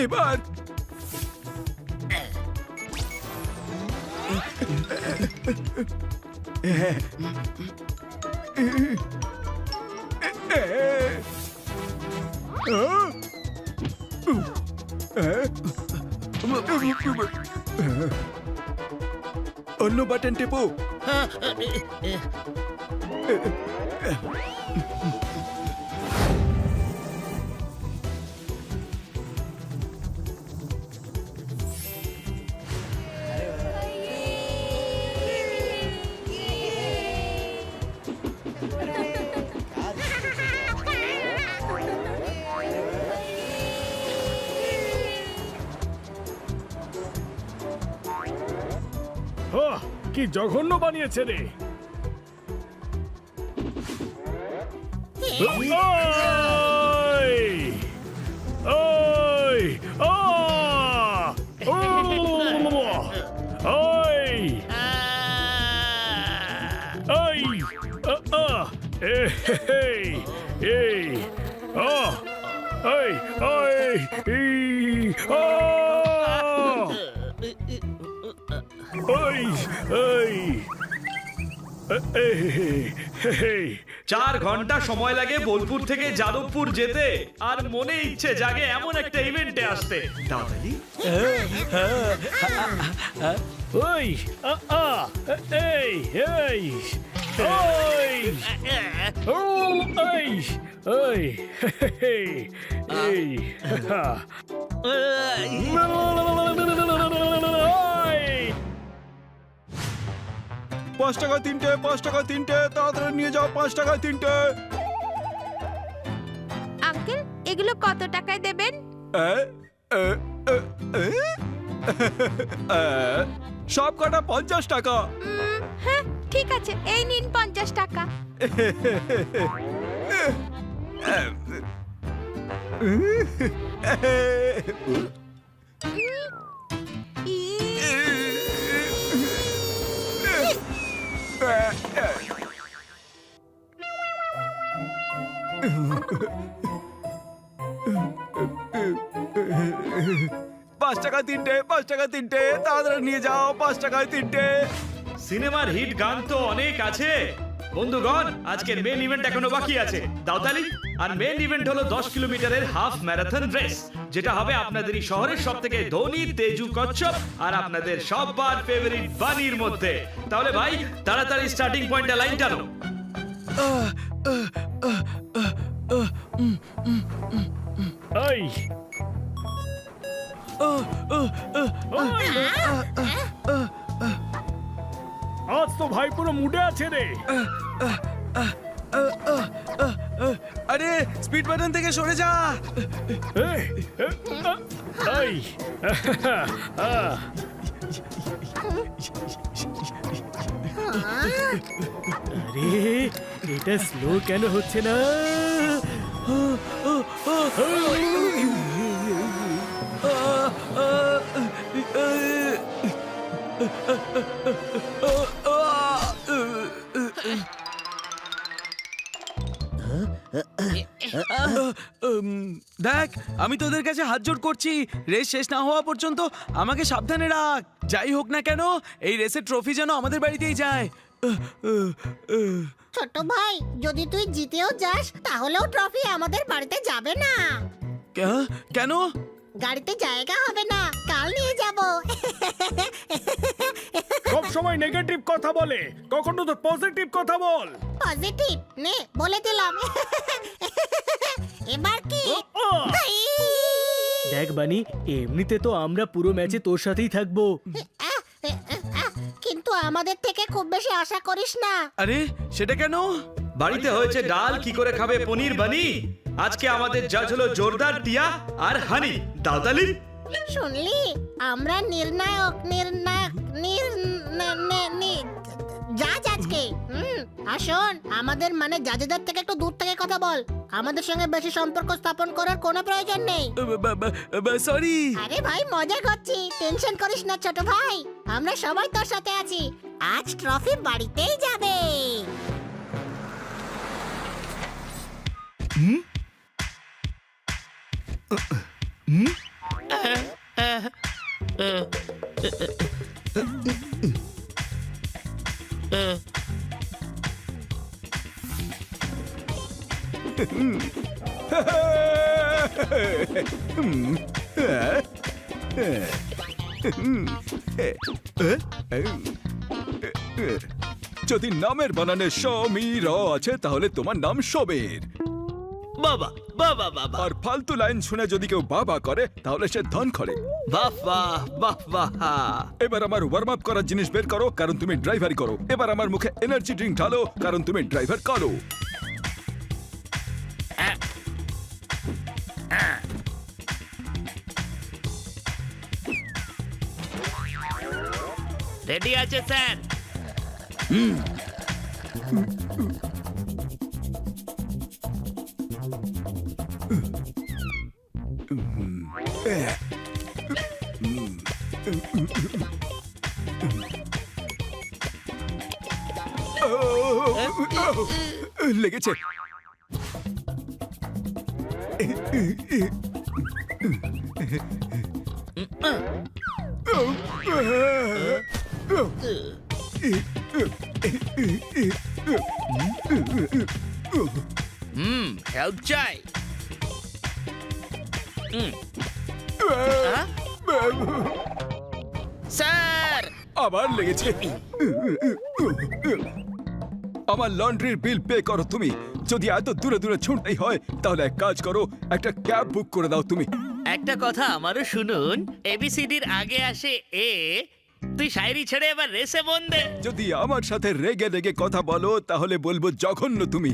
এবার অন্য বাটন টেপো। কি জঘন্য বানিয়েছে রে। ওই! ওই! আ! ও! ওই! ওই! এই! এই! ও! ওই! ওই! ই! ও! ওই! ওই! 4 ঘন্টা সময় লাগে বোলপুর থেকে যাদবপুর যেতে, আর মনে ইচ্ছে জাগে এমন একটা ইভেন্টে আসতে। তাড়াতাড়ি ওই! এই! এই! ওই! ওই! ওই! এই! ওই! 5 টাকা 3টে, 5 টাকা 3টে, তাড়াতাড়ি নিয়ে যাও, 5 টাকায় 3টে। আঙ্কেল, এগুলো কত টাকায় দেবেন? সব কটা 50 টাকা। হ্যাঁ, ঠিক আছে, এই নিন 50 টাকা। পাঁচ টাকা 3টে, 5 টাকা 3টে, তাড়াতাড়ি নিয়ে যাও, 5 টাকায় 3টে। সিনেমার হিট গান তো অনেক আছে বন্ধুগণ, আজকের মেন ইভেন্ট এখনো বাকি আছে। দাও তালি। আর মেন ইভেন্ট হলো 10 কিলোমিটারের হাফ ম্যারাথন রেস, যেটা হবে আপনাদেরই শহরের সবথেকে ধনী তেজু কচ্ছপ আর আপনাদের সবার ফেভারিট বানির মধ্যে। তাহলে ভাই তাড়াতাড়ি স্টার্টিং পয়েন্টে লাইন টানো। ওই! আজ তো ভাই পুরো মুডে আছে রে। আরে স্পিড বাটন থেকে সরে যা। ওই! আরে এটা স্লো কেন হচ্ছে না? দেখ, আমি তোদের কাছে হাত জোড় করছি, রেস শেষ না হওয়া পর্যন্ত আমাকে সাবধানে রাখ। যাই হোক না কেন, এই রেসের ট্রফি যেন আমাদের বাড়িতেই যায়। ছোট ভাই, যদি তুই জিতেও যাস তাহলেও ট্রফি আমাদের বাড়িতে যাবে না। কেন? গাড়িতে জায়গা হবে না, কাল নিয়ে যাব। সব সময় নেগেটিভ কথা বলে, কখনো তো পজিটিভ কথা বল। পজিটিভ নে, বলে দিলাম। এবার কি? দেখ বানি, এমনিতে তো আমরা পুরো ম্যাচে তোর সাথেই থাকবো। কিন্তু আমাদের থেকে খুব বেশি আশা করিস না। আরে সেটা কেন? বাড়িতে হয়েছে ডাল, কি করে খাবে পনির বানি? আজকে আমাদের জাজ হলো জোরদার টিয়া আর হানি। দাও তালি। শুনলি, আমরা নির্ণায়ক জাজ আজকে। আর শোন, আমাদের মানে জাজেদের থেকে একটু দূর থেকে কথা বল। আমাদের সঙ্গে বেশি সম্পর্ক স্থাপন করার কোনো প্রয়োজন নেই। সরি। আরে ভাই, মজা করছি, টেনশন করিস না ছোট ভাই, আমরা সবাই তোর সাথে আছি। আজ ট্রফি বাড়িতেই যাবে। যদি নামের বানানে স মি র আছে তাহলে তোমার নাম সবের। বাবা বাবা বাবা আর ফালতু লাইন শুনে যদি কেউ বাবা করে তাহলে সে ধন করে। বাহ বাহ বাহ বাহ। এবার আমার ওয়ার্ম আপ করার জিনিস বের করো, কারণ তুমি ড্রাইভারি করো। এবার আমার মুখে এনার্জি ড্রিঙ্ক ঢালো, কারণ তুমি ড্রাইভার করো। রেডি আছে স্যার। লেগেছে। হেল্প চাই। স্যার আবার লেগেছে। আমার লন্ড্রির বিল পে করো তুমি। যদি এত দূরে দূরে ছুটতেই হয় তাহলে এক কাজ করো, একটা ক্যাব বুক করে দাও তুমি। একটা কথা আমারও শুনুন, এবিসিডির আগে আসে এ। তুই শায়রি ছেড়ে এবার রেসে মন দে। যদি আমার সাথে রেগে রেগে কথা বলো তাহলে বলবো জঘন্য তুমি।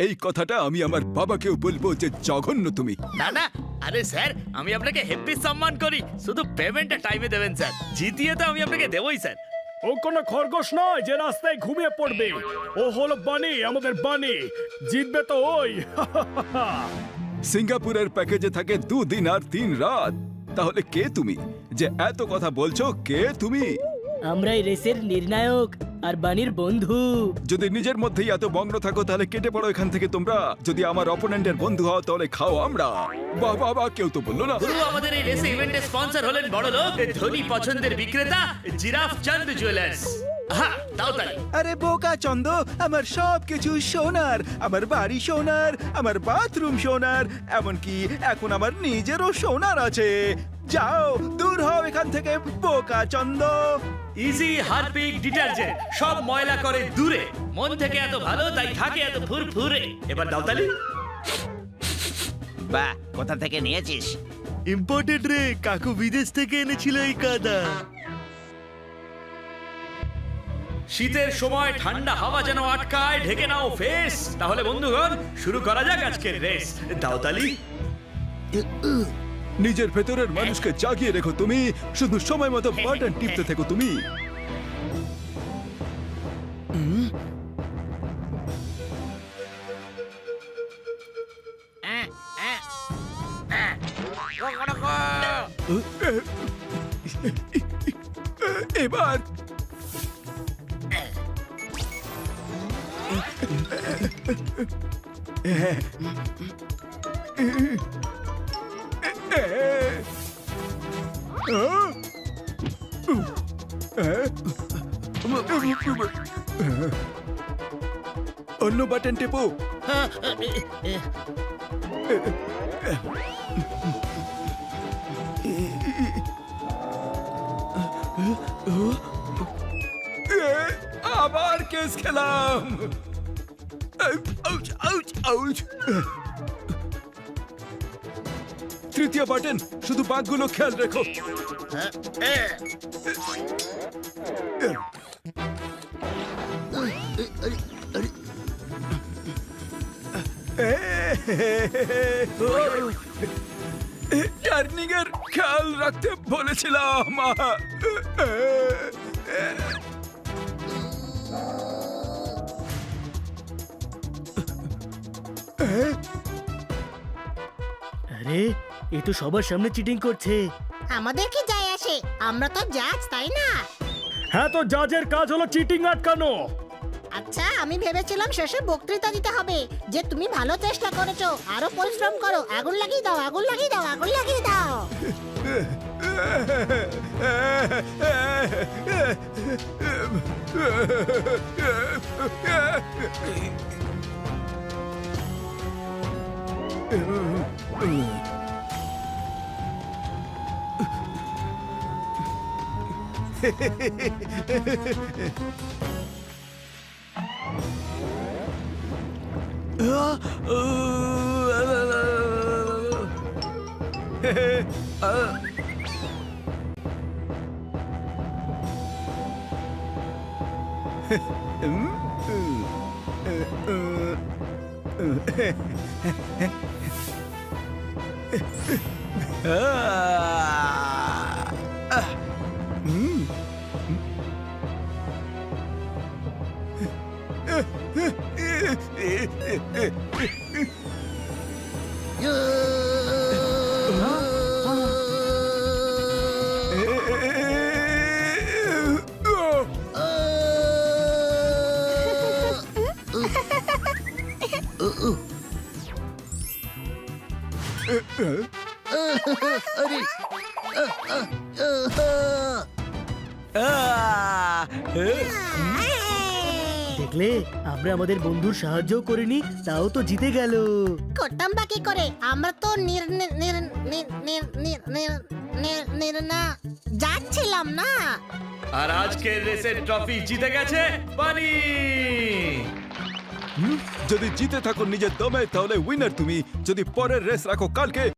এই কথাটা আমি আমার বাবাকেও বলবো যে জঘন্য তুমি। না না, আরে স্যার আমি আপনাকে হেভি সম্মান করি, শুধু পেমেন্টটা টাইমে দেবেন স্যার। জিতিয়ে তো আমি আপনাকে দেবই স্যার। ও কোনো খরগোশ নয় যে রাস্তায় ঘুমিয়ে পড়বে। ও হলো বানি, আমাদের বানি। জিতবে তো ওই। সিঙ্গাপুরের প্যাকেজে থাকে 2 দিন আর 3 রাত। তাহলে কে তুমি যে এত কথা বলছো? কে তুমি? আমরাই রেসের নির্ণায়ক আর বানির বন্ধু। যদি নিজের মধ্যেই এত মগ্ন থাকো তাহলে কেটে পড়ো এখান থেকে তোমরা। যদি আমার অপোনেন্টের বন্ধু হও তাহলে খাও আমরা। বাহ বাহ বাহ, কেউ তো বললো না। গুরু, আমাদের এই রেসে ইভেন্টের স্পন্সর হলেন বড় লোক, ধনী পছন্দের বিক্রেতা জিরাফ চাঁদ জুয়েলার্স। হ্যাঁ, দাও তালি। আরে বোকা চন্দ, আমার সব কিছু সোনার, আমার বাড়ি সোনার, আমার বাথরুম সোনার, এমনকি এখন আমার নিজেরও সোনার আছে। যাও দূর হও এখান থেকে বোকা চন্দ। ইজি হারপিক ডিটারজেন্ট সব ময়লা করে দূরে। মন থেকে এত ভালো, তাই থাকে এত ফুরফুরে। এবার দাও তালি। বাহ, কোথা থেকে নিয়েছিস? ইম্পোর্টেড রে, কাকু বিদেশ থেকে এনেছিল এই কাদা। শীতের সময় ঠান্ডা হাওয়া যেন আটকায়, ঢেকে নাও ফেস। তাহলে বন্ধুগণ শুরু করা যাক আজকের রেস। দাও তালি। নিজের ভেতরের মানুষকে জাগিয়ে রেখো তুমি, শুধু সময় মতো বাটন টিপতে থেকো তুমি। এবার অন্য বাটন টেপো। আবার কেস খেলাম। Ouch, ouch, ouch. তৃতীয় বাটন, শুধু বাঘগুলো খেয়াল রেখো। টার্নিং এর খেয়াল রাখতে বলেছিলাম। আরে এ তো সবার সামনে চিটিং করছে। আমাদের কি যায় আসে? আমরা তো জাজ, তাই না? হ্যাঁ, তো জাজের কাজ হলো চিটিং আটকানো। আচ্ছা, আমি ভেবেছিলাম শেষে বক্তৃতা দিতে হবে যে তুমি ভালো চেষ্টা করেছো, আরো পরিশ্রম করো, আগুন লাগিয়ে দাও, আগুন লাগিয়ে দাও, আগুন লাগিয়ে দাও। দেখলে আমরা আমাদের বন্ধুর সাহায্য করিনি, তাও তো জিতে গেল। করতাম বা কি করে, আমরা তো না যাচ্ছিলাম না। আর আজকের রেসের ট্রফি জিতে গেছে বানি। যদি জিতে থাকো নিজের দমে তাহলে উইনার তুমি, যদি পরের রেস রাখো কালকে